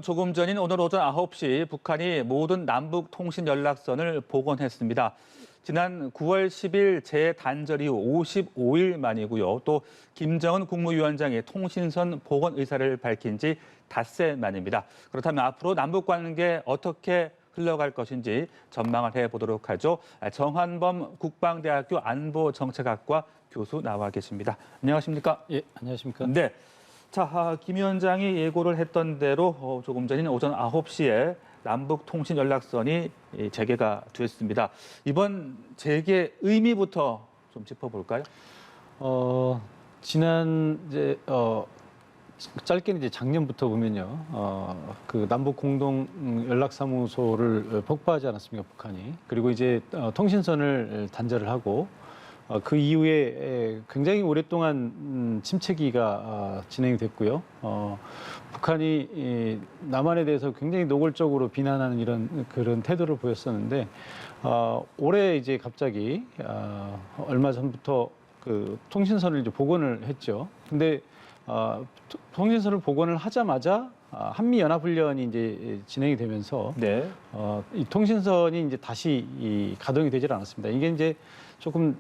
조금 전인 오늘 오전 9시 북한이 모든 남북 통신 연락선을 복원했습니다. 지난 9월 10일 재단절 이후 55일 만이고요. 또 김정은 국무위원장이 통신선 복원 의사를 밝힌 지 닷새 만입니다. 그렇다면 앞으로 남북 관계 어떻게 흘러갈 것인지 전망을 해보도록 하죠. 정한범 국방대학교 안보정책학과 교수 나와 계십니다. 안녕하십니까? 예, 안녕하십니까? 네. 자, 김 위원장이 예고를 했던 대로 조금 전인 오전 9시에 남북 통신 연락선이 재개가 됐습니다. 이번 재개 의미부터 좀 짚어볼까요? 지난 짧게는 이제 작년부터 보면요, 그 남북 공동 연락사무소를 폭파하지 않았습니까, 북한이? 그리고 이제 통신선을 단절을 하고 그 이후에 굉장히 오랫동안 침체기가 진행이 됐고요. 북한이 남한에 대해서 굉장히 노골적으로 비난하는 그런 태도를 보였었는데 올해 이제 갑자기 얼마 전부터 그 통신선을 이제 복원을 했죠. 근데 통신선을 복원을 하자마자 한미연합훈련이 이제 진행이 되면서 네. 이 통신선이 이제 다시 가동이 되질 않았습니다. 이게 이제 조금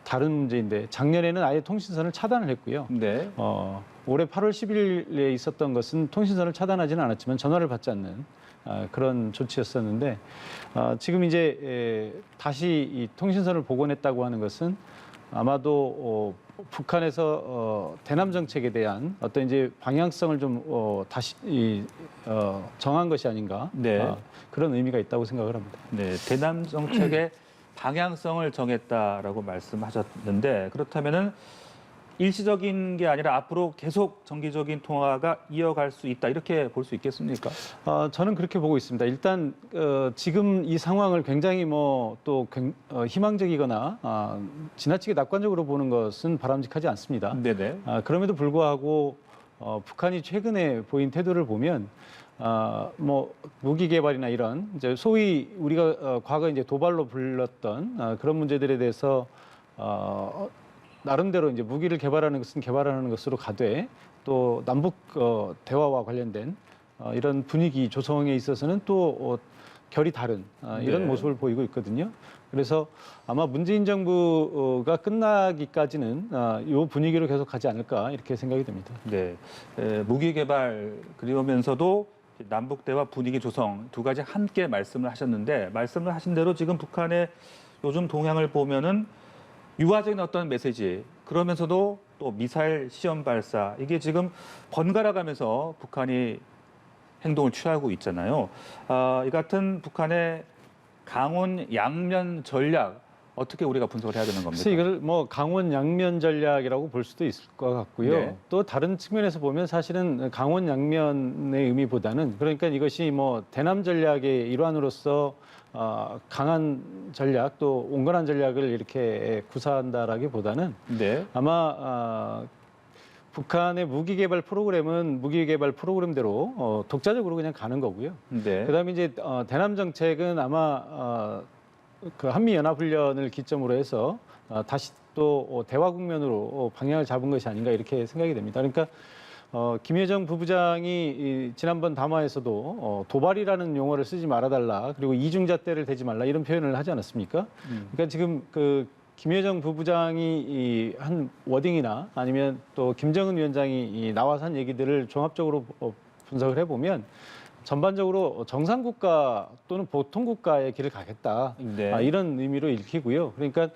다른 문제인데 작년에는 아예 통신선을 차단을 했고요. 네. 올해 8월 10일에 있었던 것은 통신선을 차단하지는 않았지만 전화를 받지 않는 그런 조치였었는데 지금 이제 다시 이 통신선을 복원했다고 하는 것은 아마도 북한에서 대남 정책에 대한 어떤 이제 방향성을 좀 다시 정한 것이 아닌가 네. 그런 의미가 있다고 생각을 합니다. 네. 대남 정책의 방향성을 정했다라고 말씀하셨는데 그렇다면은 일시적인 게 아니라 앞으로 계속 정기적인 통화가 이어갈 수 있다 이렇게 볼 수 있겠습니까? 저는 그렇게 보고 있습니다. 일단 지금 이 상황을 굉장히 또 희망적이거나 지나치게 낙관적으로 보는 것은 바람직하지 않습니다. 네네. 그럼에도 불구하고 북한이 최근에 보인 태도를 보면 뭐 무기 개발이나 이런 이제 소위 우리가 과거 이제 도발로 불렀던 그런 문제들에 대해서 나름대로 이제 무기를 개발하는 것은 개발하는 것으로 가되 또 남북 대화와 관련된 이런 분위기 조성에 있어서는 또 결이 다른 이런 네. 모습을 보이고 있거든요. 그래서 아마 문재인 정부가 끝나기까지는 이 분위기로 계속 가지 않을까 이렇게 생각이 됩니다. 네. 무기 개발 그러면서도 남북 대화 분위기 조성 두 가지 함께 말씀을 하셨는데 말씀을 하신 대로 지금 북한의 요즘 동향을 보면은 유화적인 어떤 메시지 그러면서도 또 미사일 시험 발사 이게 지금 번갈아 가면서 북한이 행동을 취하고 있잖아요. 이 같은 북한의 강원 양면 전략 어떻게 우리가 분석을 해야 되는 겁니까? 그래서 이걸 뭐 강원 양면 전략이라고 볼 수도 있을 것 같고요. 네. 또 다른 측면에서 보면 사실은 강원 양면의 의미보다는 그러니까 이것이 뭐 대남 전략의 일환으로서 강한 전략 또 온건한 전략을 이렇게 구사한다라기보다는 네. 아마 북한의 무기 개발 프로그램은 무기 개발 프로그램대로 독자적으로 그냥 가는 거고요. 네. 그다음에 이제 대남 정책은 아마 그 한미연합훈련을 기점으로 해서 다시 또 대화 국면으로 방향을 잡은 것이 아닌가 이렇게 생각이 됩니다. 그러니까 김여정 부부장이 지난번 담화에서도 도발이라는 용어를 쓰지 말아달라 그리고 이중잣대를 대지 말라 이런 표현을 하지 않았습니까? 그러니까 지금 그 김여정 부부장이 한 워딩이나 아니면 또 김정은 위원장이 나와서 한 얘기들을 종합적으로 분석을 해보면 전반적으로 정상국가 또는 보통국가의 길을 가겠다 네. 이런 의미로 읽히고요. 그러니까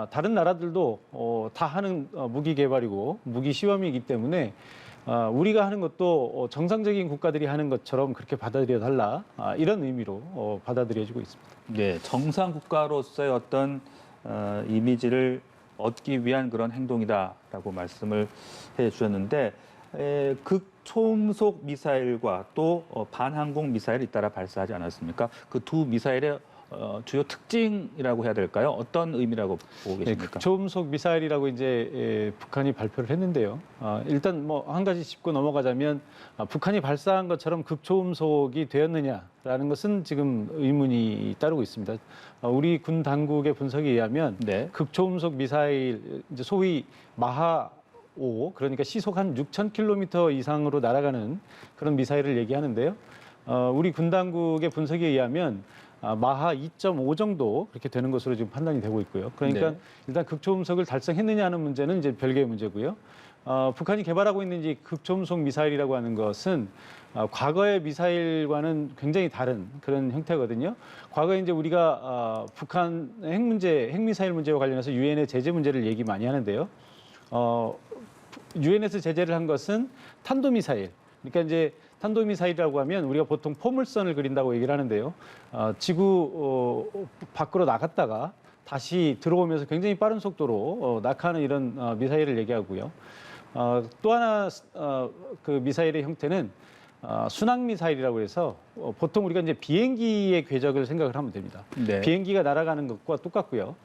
다른 나라들도 다 하는 무기 개발이고 무기 시험이기 때문에 우리가 하는 것도 정상적인 국가들이 하는 것처럼 그렇게 받아들여 달라 이런 의미로 받아들여지고 있습니다. 네, 정상 국가로서의 어떤 이미지를 얻기 위한 그런 행동이다라고 말씀을 해주셨는데 극초음속 미사일과 또 반항공 미사일을 잇따라 발사하지 않았습니까? 그 두 미사일의 주요 특징이라고 해야 될까요? 어떤 의미라고 보고 계십니까? 극초음속 미사일이라고 이제 북한이 발표를 했는데요. 일단 뭐 한 가지 짚고 넘어가자면 북한이 발사한 것처럼 극초음속이 되었느냐라는 것은 지금 의문이 따르고 있습니다. 우리 군 당국의 분석에 의하면 네. 극초음속 미사일 이제 소위 마하 그러니까 시속 한 6,000km 이상으로 날아가는 그런 미사일을 얘기하는데요. 우리 군 당국의 분석에 의하면 마하 2.5 정도 그렇게 되는 것으로 지금 판단이 되고 있고요. 그러니까 네. 일단 극초음속을 달성했느냐 하는 문제는 이제 별개의 문제고요. 북한이 개발하고 있는 이 극초음속 미사일이라고 하는 것은 과거의 미사일과는 굉장히 다른 그런 형태거든요. 과거에 이제 우리가 북한 핵미사일 문제와 관련해서 유엔의 제재 문제를 얘기 많이 하는데요. 유엔에서 제재를 한 것은 탄도미사일. 그러니까 이제 탄도미사일이라고 하면 우리가 보통 포물선을 그린다고 얘기를 하는데요. 지구 밖으로 나갔다가 다시 들어오면서 굉장히 빠른 속도로 낙하하는 이런 미사일을 얘기하고요. 또 하나 그 미사일의 형태는 순항 미사일이라고 해서 보통 우리가 이제 비행기의 궤적을 생각을 하면 됩니다. 네. 비행기가 날아가는 것과 똑같고요.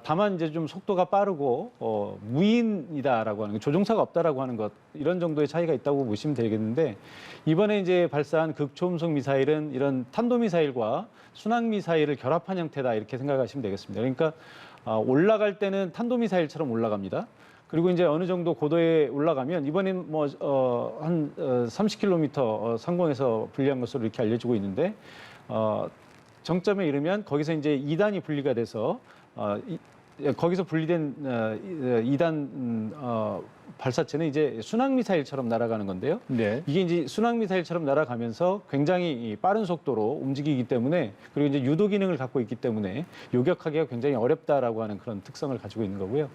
다만 이제 좀 속도가 빠르고 무인이다라고 하는 거, 조종사가 없다라고 하는 것 이런 정도의 차이가 있다고 보시면 되겠는데 이번에 이제 발사한 극초음속 미사일은 이런 탄도 미사일과 순항 미사일을 결합한 형태다 이렇게 생각하시면 되겠습니다. 그러니까 올라갈 때는 탄도 미사일처럼 올라갑니다. 그리고 이제 어느 정도 고도에 올라가면 이번엔 한 30km 상공에서 분리한 것으로 이렇게 알려지고 있는데 정점에 이르면 거기서 이제 2단이 분리가 돼서 거기서 분리된 2단 발사체는 이제 순항 미사일처럼 날아가는 건데요. 네. 이게 이제 순항 미사일처럼 날아가면서 굉장히 빠른 속도로 움직이기 때문에 그리고 이제 유도 기능을 갖고 있기 때문에 요격하기가 굉장히 어렵다라고 하는 그런 특성을 가지고 있는 거고요.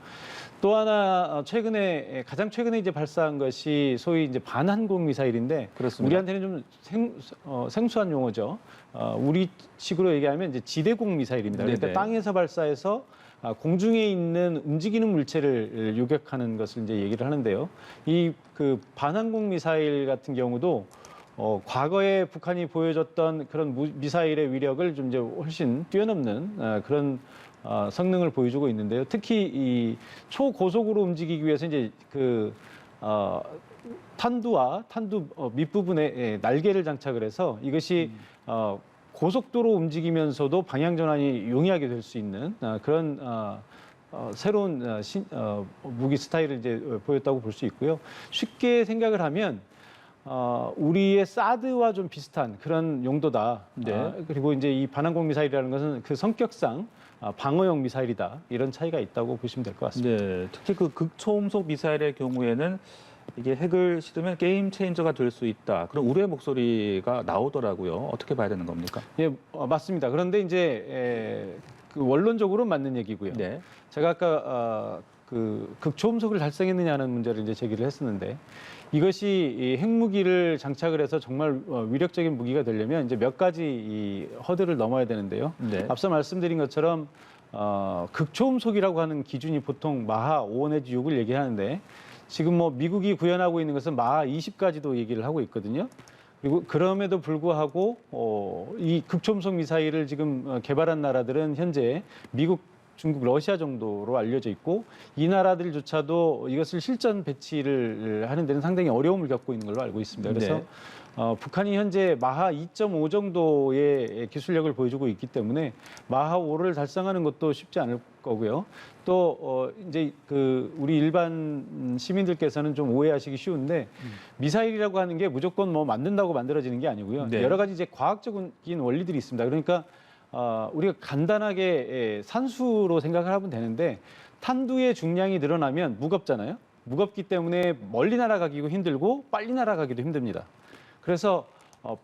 또 하나 가장 최근에 이제 발사한 것이 소위 이제 반항공 미사일인데 그렇습니다. 우리한테는 좀 생소한 용어죠. 우리식으로 얘기하면 이제 지대공 미사일입니다. 그러니까 네네. 땅에서 발사해서 공중에 있는 움직이는 물체를 요격하는 것을 이제 얘기를 하는데요. 이 그 반항공 미사일 같은 경우도 과거에 북한이 보여줬던 그런 미사일의 위력을 좀 이제 훨씬 뛰어넘는 그런 성능을 보여주고 있는데요. 특히 이 초고속으로 움직이기 위해서 이제 탄두와 탄두 밑부분에 날개를 장착을 해서 이것이 고속도로 움직이면서도 방향 전환이 용이하게 될 수 있는 그런 새로운 무기 스타일을 이제 보였다고 볼 수 있고요. 쉽게 생각을 하면 우리의 사드와 좀 비슷한 그런 용도다. 네. 그리고 이제 이 반항공 미사일이라는 것은 그 성격상 방어용 미사일이다. 이런 차이가 있다고 보시면 될 것 같습니다. 네. 특히 그 극초음속 미사일의 경우에는 이게 핵을 실으면 게임 체인저가 될 수 있다. 그런 우려의 목소리가 나오더라고요. 어떻게 봐야 되는 겁니까? 예, 맞습니다. 그런데 이제 그 원론적으로 맞는 얘기고요. 네. 제가 아까 그 극초음속을 달성했느냐는 문제를 이제 제기를 했었는데 이것이 이 핵무기를 장착을 해서 정말 위력적인 무기가 되려면 이제 몇 가지 이 허들을 넘어야 되는데요. 네. 앞서 말씀드린 것처럼 극초음속이라고 하는 기준이 보통 마하 5 내지 6을 얘기하는데 지금 뭐 미국이 구현하고 있는 것은 마하 20까지도 얘기를 하고 있거든요. 그리고 그럼에도 불구하고 이 극초음속 미사일을 지금 개발한 나라들은 현재 미국, 중국, 러시아 정도로 알려져 있고 이 나라들조차도 이것을 실전 배치를 하는 데는 상당히 어려움을 겪고 있는 걸로 알고 있습니다. 그래서 네. 북한이 현재 마하 2.5 정도의 기술력을 보여주고 있기 때문에 마하 5를 달성하는 것도 쉽지 않을 거고요. 또 이제 그 우리 일반 시민들께서는 좀 오해하시기 쉬운데 미사일이라고 하는 게 무조건 뭐 만든다고 만들어지는 게 아니고요. 네. 여러 가지 이제 과학적인 원리들이 있습니다. 그러니까 우리가 간단하게 산수로 생각을 하면 되는데 탄두의 중량이 늘어나면 무겁잖아요. 무겁기 때문에 멀리 날아가기도 힘들고 빨리 날아가기도 힘듭니다. 그래서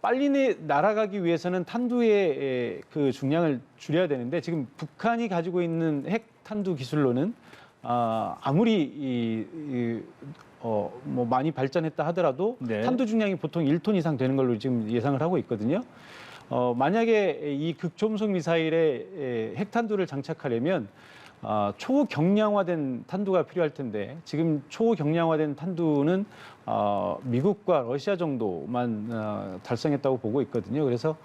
빨리 날아가기 위해서는 탄두의 그 중량을 줄여야 되는데 지금 북한이 가지고 있는 핵 탄두 기술로는 아무리 뭐 많이 발전했다 하더라도 네. 탄두 중량이 보통 1톤 이상 되는 걸로 지금 예상을 하고 있거든요. 만약에 이 극초음속 미사일에 핵탄두를 장착하려면 초경량화된 탄두가 필요할 텐데 지금 초경량화된 탄두는 미국과 러시아 정도만 달성했다고 보고 있거든요. 그래서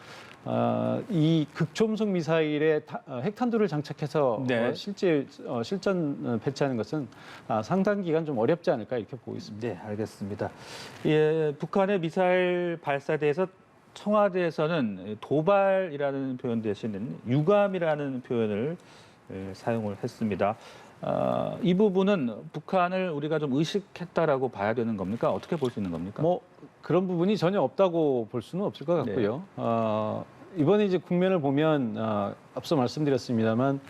이 극초음속 미사일에 핵탄두를 장착해서 네. 실제 실전 배치하는 것은 상당 기간 좀 어렵지 않을까 이렇게 보고 있습니다. 네, 알겠습니다. 예, 북한의 미사일 발사에 대해서 청와대에서는 도발이라는 표현 대신에 유감이라는 표현을 사용을 했습니다. 이 부분은 북한을 우리가 좀 의식했다라고 봐야 되는 겁니까? 어떻게 볼 수 있는 겁니까? 뭐 그런 부분이 전혀 없다고 볼 수는 없을 것 같고요. 이번에 이제 국면을 보면 앞서 말씀드렸습니다만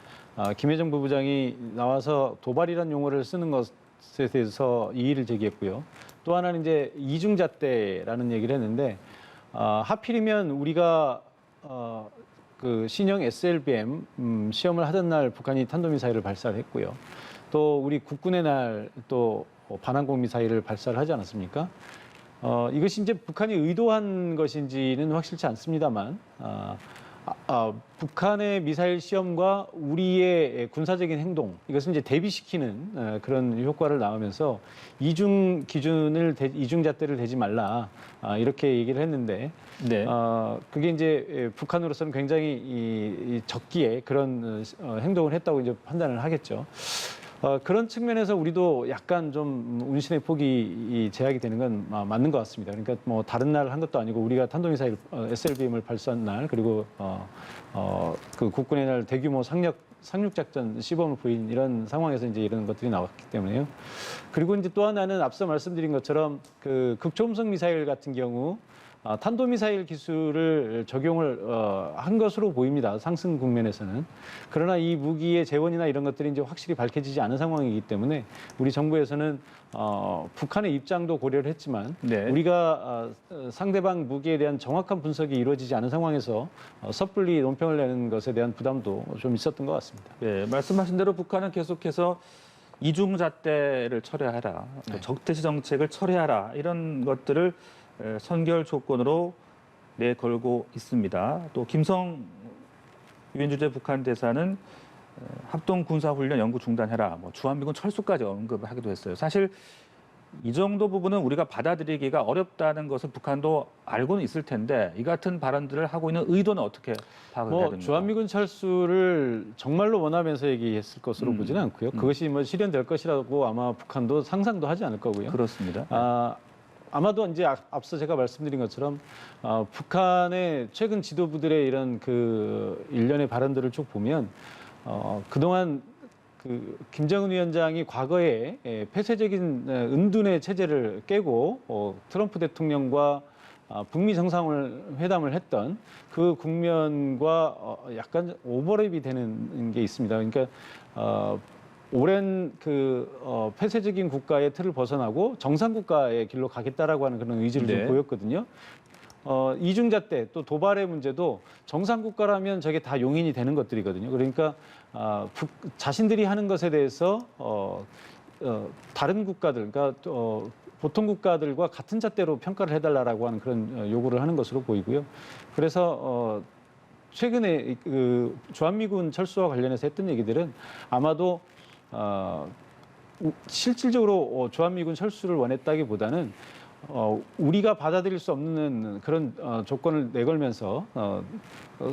김여정 부부장이 나와서 도발이라는 용어를 쓰는 것에 대해서 이의를 제기했고요. 또 하나는 이제 이중잣대라는 얘기를 했는데 하필이면 우리가 그 신형 SLBM 시험을 하던 날 북한이 탄도미사일을 발사를 했고요. 또 우리 국군의 날 또 반항공 미사일을 발사를 하지 않았습니까? 이것이 이제 북한이 의도한 것인지는 확실치 않습니다만 북한의 미사일 시험과 우리의 군사적인 행동 이것을 이제 대비시키는 그런 효과를 낳으면서 이중 기준을 이중 잣대를 대지 말라 이렇게 얘기를 했는데 네. 그게 이제 북한으로서는 굉장히 이 적기에 그런 행동을 했다고 이제 판단을 하겠죠. 그런 측면에서 우리도 약간 좀 운신의 폭이 제약이 되는 건 맞는 것 같습니다. 그러니까 뭐 다른 날 한 것도 아니고 우리가 탄도미사일 SLBM을 발사한 날 그리고 그 국군의 날 대규모 상륙작전 시범을 보인 이런 상황에서 이제 이런 것들이 나왔기 때문에요. 그리고 이제 또 하나는 앞서 말씀드린 것처럼 그 극초음속 미사일 같은 경우 탄도미사일 기술을 적용을 한 것으로 보입니다. 상승 국면에서는. 그러나 이 무기의 재원이나 이런 것들이 이제 확실히 밝혀지지 않은 상황이기 때문에 우리 정부에서는 북한의 입장도 고려를 했지만 네. 우리가 상대방 무기에 대한 정확한 분석이 이루어지지 않은 상황에서 섣불리 논평을 내는 것에 대한 부담도 좀 있었던 것 같습니다. 네, 말씀하신 대로 북한은 계속해서 이중잣대를 철회하라, 또 적대시 정책을 철회하라 이런 것들을 선결 조건으로 내걸고 있습니다. 또 김성 유엔 주재 북한 대사는 합동 군사 훈련 연구 중단해라, 뭐 주한미군 철수까지 언급을 하기도 했어요. 사실 이 정도 부분은 우리가 받아들이기가 어렵다는 것을 북한도 알고는 있을 텐데 이 같은 발언들을 하고 있는 의도는 어떻게 파악을 해야 됩니까? 주한미군 철수를 정말로 원하면서 얘기했을 것으로 보지는 않고요. 그것이 뭐 실현될 것이라고 아마 북한도 상상도 하지 않을 거고요. 그렇습니다. 아마도 이제 앞서 제가 말씀드린 것처럼 북한의 최근 지도부들의 이런 그 일련의 발언들을 쭉 보면 그동안 그 김정은 위원장이 과거에 폐쇄적인 은둔의 체제를 깨고 트럼프 대통령과 북미 정상회담을 했던 그 국면과 약간 오버랩이 되는 게 있습니다. 그러니까 오랜 그 폐쇄적인 국가의 틀을 벗어나고 정상 국가의 길로 가겠다라고 하는 그런 의지를 네. 좀 보였거든요. 이중잣대 또 도발의 문제도 정상 국가라면 저게 다 용인이 되는 것들이거든요. 그러니까 자신들이 하는 것에 대해서 다른 국가들, 그러니까 보통 국가들과 같은 잣대로 평가를 해달라고 하는 그런 요구를 하는 것으로 보이고요. 그래서 최근에 그 주한미군 철수와 관련해서 했던 얘기들은 아마도 실질적으로 주한미군 철수를 원했다기보다는 우리가 받아들일 수 없는 그런 조건을 내걸면서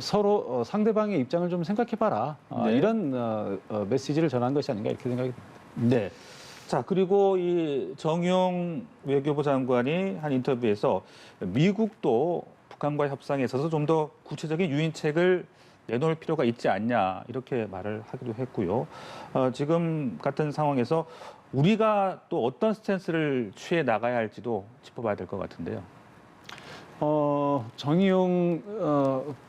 서로 상대방의 입장을 좀 생각해봐라 네. 이런 메시지를 전한 것이 아닌가 이렇게 생각이 듭니다. 네. 자, 그리고 이 정용 외교부 장관이 한 인터뷰에서 미국도 북한과의 협상에 있어서 좀 더 구체적인 유인책을 내놓을 필요가 있지 않냐 이렇게 말을 하기도 했고요. 지금 같은 상황에서 우리가 또 어떤 스탠스를 취해 나가야 할지도 짚어봐야 될 것 같은데요. 정의용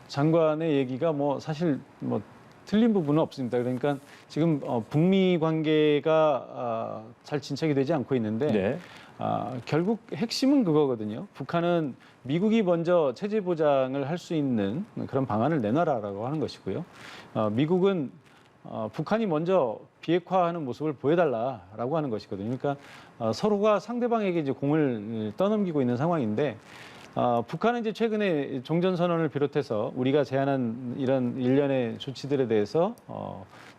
장관의 얘기가 뭐 사실 뭐 틀린 부분은 없습니다. 그러니까 지금 북미 관계가 잘 진척이 되지 않고 있는데 네. 결국 핵심은 그거거든요. 북한은 미국이 먼저 체제 보장을 할 수 있는 그런 방안을 내놔라라고 하는 것이고요. 미국은 북한이 먼저 비핵화하는 모습을 보여달라라고 하는 것이거든요. 그러니까 서로가 상대방에게 이제 공을 떠넘기고 있는 상황인데 북한은 이제 최근에 종전선언을 비롯해서 우리가 제안한 이런 일련의 조치들에 대해서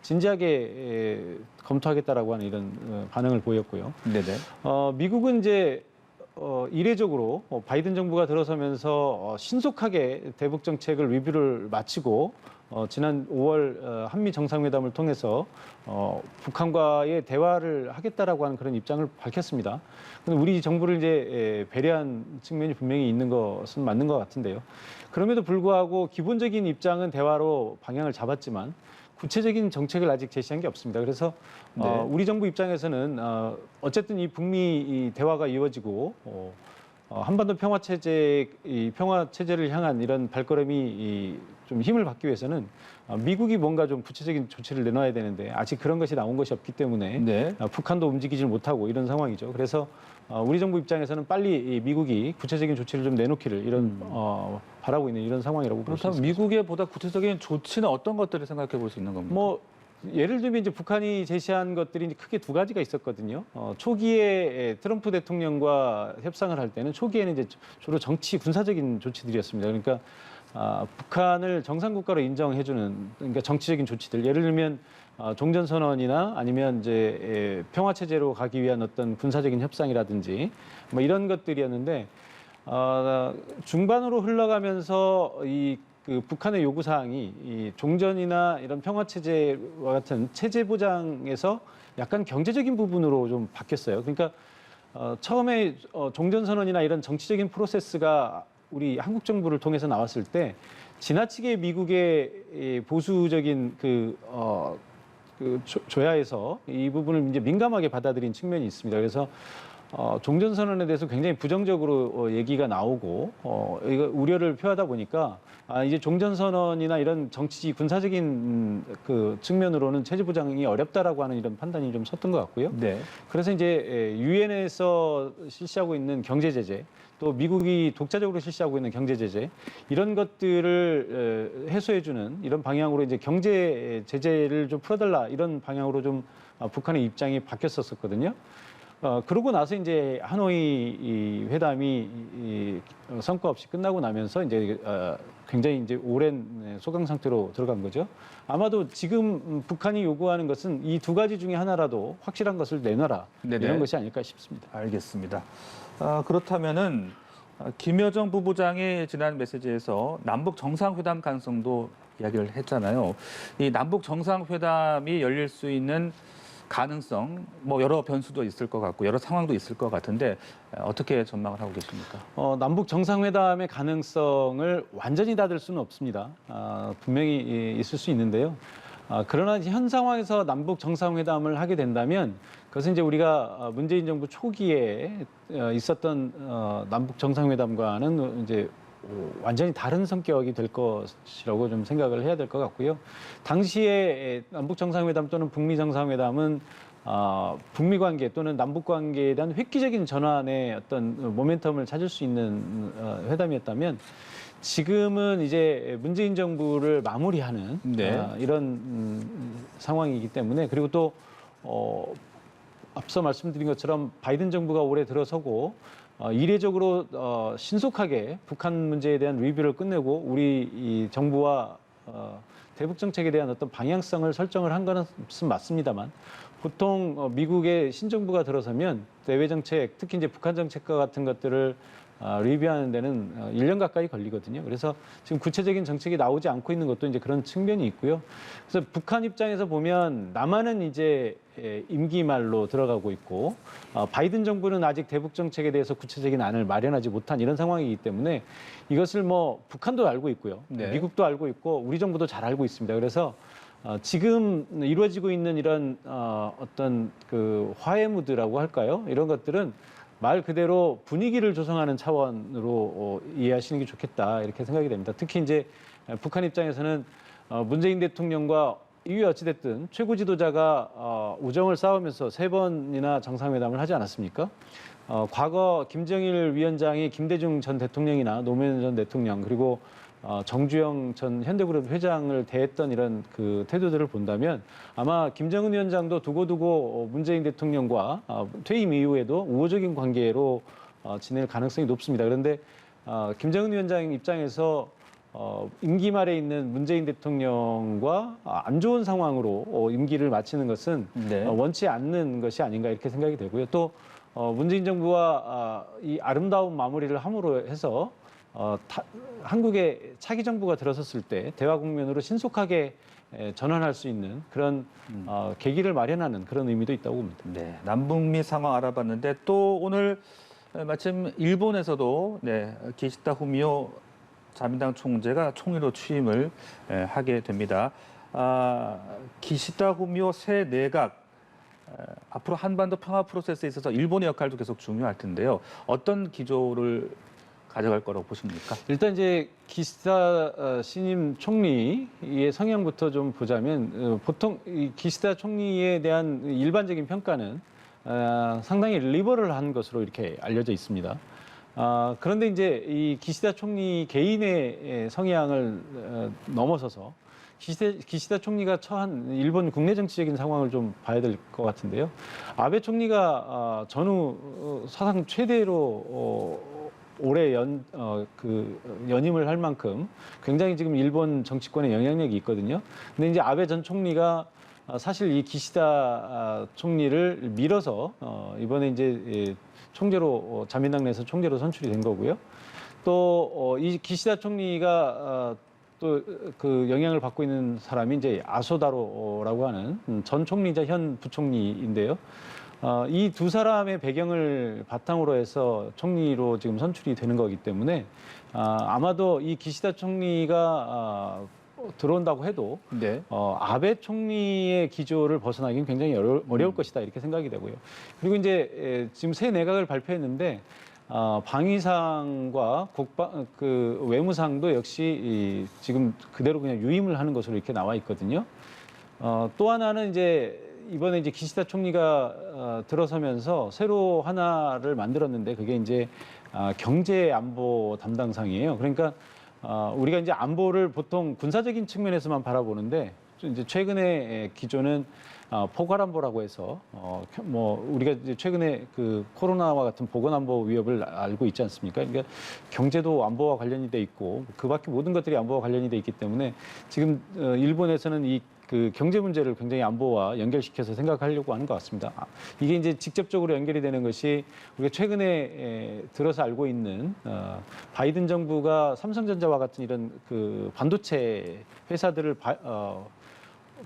진지하게 검토하겠다라고 하는 이런 반응을 보였고요. 네네. 미국은 이제 이례적으로 바이든 정부가 들어서면서 신속하게 대북 정책을 리뷰를 마치고 지난 5월 한미 정상회담을 통해서 북한과의 대화를 하겠다라고 하는 그런 입장을 밝혔습니다. 근데 우리 정부를 이제 배려한 측면이 분명히 있는 것은 맞는 것 같은데요. 그럼에도 불구하고 기본적인 입장은 대화로 방향을 잡았지만 구체적인 정책을 아직 제시한 게 없습니다. 그래서 네. 우리 정부 입장에서는 어쨌든 이 북미 이 대화가 이어지고 한반도 평화 체제 이 평화 체제를 향한 이런 발걸음이 좀 힘을 받기 위해서는 미국이 뭔가 좀 구체적인 조치를 내놔야 되는데 아직 그런 것이 나온 것이 없기 때문에 네. 북한도 움직이질 못하고 이런 상황이죠. 그래서 우리 정부 입장에서는 빨리 이 미국이 구체적인 조치를 좀 내놓기를 이런 바라고 있는 이런 상황이라고 볼 수 그렇다면 있습니다. 미국의 보다 구체적인 조치는 어떤 것들을 생각해 볼 수 있는 겁니까? 뭐 예를 들면 이제 북한이 제시한 것들이 이제 크게 두 가지가 있었거든요. 초기에 트럼프 대통령과 협상을 할 때는 초기에는 이제 주로 정치 군사적인 조치들이었습니다. 그러니까 북한을 정상국가로 인정해주는 그러니까 정치적인 조치들. 예를 들면 종전선언이나 아니면 이제 평화 체제로 가기 위한 어떤 군사적인 협상이라든지 뭐 이런 것들이었는데 중반으로 흘러가면서 그 북한의 요구 사항이 이 종전이나 이런 평화 체제와 같은 체제 보장에서 약간 경제적인 부분으로 좀 바뀌었어요. 그러니까 처음에 종전 선언이나 이런 정치적인 프로세스가 우리 한국 정부를 통해서 나왔을 때 지나치게 미국의 이 보수적인 조야에서 이 부분을 이제 민감하게 받아들인 측면이 있습니다. 그래서 종전선언에 대해서 굉장히 부정적으로 얘기가 나오고 이거 우려를 표하다 보니까 이제 종전선언이나 이런 정치 군사적인 그 측면으로는 체제 보장이 어렵다라고 하는 이런 판단이 좀 섰던 것 같고요. 네. 그래서 이제 유엔에서 실시하고 있는 경제 제재, 또 미국이 독자적으로 실시하고 있는 경제 제재 이런 것들을 해소해주는 이런 방향으로 이제 경제 제재를 좀 풀어달라 이런 방향으로 좀 북한의 입장이 바뀌었었거든요. 그러고 나서 이제 하노이 이 회담이 성과 없이 끝나고 나면서 이제 굉장히 이제 오랜 소강 상태로 들어간 거죠. 아마도 지금 북한이 요구하는 것은 이 두 가지 중에 하나라도 확실한 것을 내놔라 네네. 이런 것이 아닐까 싶습니다. 알겠습니다. 그렇다면은 김여정 부부장이 지난 메시지에서 남북 정상회담 가능성도 이야기를 했잖아요. 이 남북 정상회담이 열릴 수 있는 가능성, 뭐 여러 변수도 있을 것 같고 여러 상황도 있을 것 같은데 어떻게 전망을 하고 계십니까? 남북 정상회담의 가능성을 완전히 닫을 수는 없습니다. 분명히 있을 수 있는데요. 그러나 현 상황에서 남북 정상회담을 하게 된다면 그것은 이제 우리가 문재인 정부 초기에 있었던 남북 정상회담과는 이제 완전히 다른 성격이 될 것이라고 좀 생각을 해야 될 것 같고요. 당시에 남북 정상회담 또는 북미 정상회담은 북미 관계 또는 남북 관계에 대한 획기적인 전환의 어떤 모멘텀을 찾을 수 있는 회담이었다면 지금은 이제 문재인 정부를 마무리하는 네. 이런 상황이기 때문에 그리고 또 앞서 말씀드린 것처럼 바이든 정부가 올해 들어서고 이례적으로 신속하게 북한 문제에 대한 리뷰를 끝내고 우리 이 정부와 대북 정책에 대한 어떤 방향성을 설정을 한 것은 맞습니다만 보통 미국의 신정부가 들어서면 대외 정책, 특히 이제 북한 정책과 같은 것들을 리뷰하는 데는 1년 가까이 걸리거든요. 그래서 지금 구체적인 정책이 나오지 않고 있는 것도 이제 그런 측면이 있고요. 그래서 북한 입장에서 보면 남한은 이제 임기 말로 들어가고 있고 바이든 정부는 아직 대북 정책에 대해서 구체적인 안을 마련하지 못한 이런 상황이기 때문에 이것을 뭐 북한도 알고 있고요. 네. 미국도 알고 있고 우리 정부도 잘 알고 있습니다. 그래서 지금 이루어지고 있는 이런 어떤 그 화해 무드라고 할까요? 이런 것들은 말 그대로 분위기를 조성하는 차원으로 이해하시는 게 좋겠다 이렇게 생각이 됩니다. 특히 이제 북한 입장에서는 문재인 대통령과 이게 어찌됐든 최고 지도자가 우정을 쌓으면서 3번이나 정상회담을 하지 않았습니까? 과거 김정일 위원장이 김대중 전 대통령이나 노무현 전 대통령 그리고 정주영 전 현대그룹 회장을 대했던 이런 그 태도들을 본다면 아마 김정은 위원장도 두고두고 문재인 대통령과 퇴임 이후에도 우호적인 관계로 지낼 가능성이 높습니다. 그런데 김정은 위원장 입장에서 임기 말에 있는 문재인 대통령과 안 좋은 상황으로 임기를 마치는 것은 네. 원치 않는 것이 아닌가 이렇게 생각이 되고요. 또 문재인 정부와 이 아름다운 마무리를 함으로 해서 한국의 차기 정부가 들어섰을 때 대화 국면으로 신속하게 전환할 수 있는 그런 계기를 마련하는 그런 의미도 있다고 봅니다. 네, 남북미 상황 알아봤는데 또 오늘 마침 일본에서도 기시다 후미오 자민당 총재가 총리로 취임을 하게 됩니다. 기시다 후미오 새 내각 앞으로 한반도 평화 프로세스에 있어서 일본의 역할도 계속 중요할 텐데요. 어떤 기조를 가져갈 거라고 보십니까? 일단 이제 기시다 신임 총리의 성향부터 좀 보자면 보통 이 기시다 총리에 대한 일반적인 평가는 상당히 리버럴한 것으로 이렇게 알려져 있습니다. 그런데 이제 이 기시다 총리 개인의 성향을 넘어서서 기시다 총리가 처한 일본 국내 정치적인 상황을 좀 봐야 될 것 같은데요. 아베 총리가 전후 사상 최대로 올해 연임을 할 만큼 굉장히 지금 일본 정치권에 영향력이 있거든요. 근데 이제 아베 전 총리가 사실 이 기시다 총리를 밀어서 이번에 이제 총재로 자민당 내에서 총재로 선출이 된 거고요. 또 이 기시다 총리가 또 그 영향을 받고 있는 사람이 이제 아소다로라고 하는 전 총리자 현 부총리인데요. 이 두 사람의 배경을 바탕으로 해서 총리로 지금 선출이 되는 거기 때문에 아마도 이 기시다 총리가 들어온다고 해도 네. 아베 총리의 기조를 벗어나기는 굉장히 어려울 것이다 이렇게 생각이 되고요. 그리고 이제 지금 새 내각을 발표했는데 방위상과 외무상도 역시 지금 그대로 그냥 유임을 하는 것으로 이렇게 나와 있거든요. 또 하나는 이제 이번에 이제 기시다 총리가 들어서면서 새로 하나를 만들었는데 그게 이제 경제 안보 담당상이에요. 그러니까 우리가 이제 안보를 보통 군사적인 측면에서만 바라보는데 이제 최근에 기조는 포괄안보라고 해서 뭐 우리가 이제 최근에 그 코로나와 같은 보건안보 위협을 알고 있지 않습니까? 그러니까 경제도 안보와 관련이 돼 있고 그밖에 모든 것들이 안보와 관련이 돼 있기 때문에 지금 일본에서는 이 그 경제 문제를 굉장히 안보와 연결시켜서 생각하려고 하는 것 같습니다. 이게 이제 직접적으로 연결이 되는 것이 우리가 최근에 들어서 알고 있는 바이든 정부가 삼성전자와 같은 이런 그 반도체 회사들을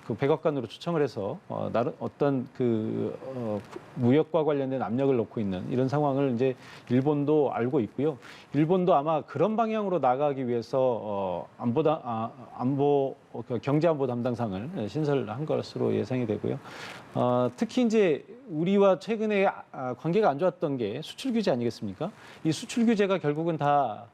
그 백악관으로 초청을 해서 어떤 무역과 관련된 압력을 넣고 있는 이런 상황을 이제 일본도 알고 있고요. 일본도 아마 그런 방향으로 나가기 위해서 경제안보 담당상을 신설한 것으로 예상이 되고요. 특히 이제 우리와 최근에 관계가 안 좋았던 게 수출 규제 아니겠습니까? 이 수출 규제가 결국은 다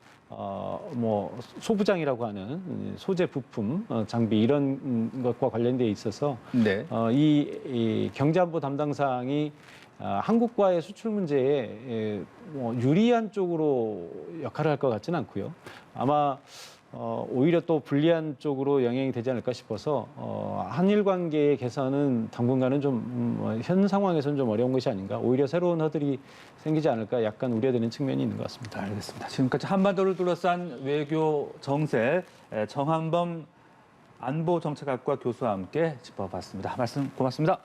뭐 소부장이라고 하는 소재 부품, 장비 이런 것과 관련돼 있어서 네. 이 경제안보 담당상이 한국과의 수출 문제에 뭐 유리한 쪽으로 역할을 할 것 같지는 않고요. 아마 오히려 또 불리한 쪽으로 영향이 되지 않을까 싶어서 한일 관계의 개선은 당분간은 좀 현 상황에서는 좀 어려운 것이 아닌가. 오히려 새로운 허들이 생기지 않을까 약간 우려되는 측면이 있는 것 같습니다. 알겠습니다. 지금까지 한반도를 둘러싼 외교 정세 정한범 안보정책학과 교수와 함께 짚어봤습니다. 말씀 고맙습니다.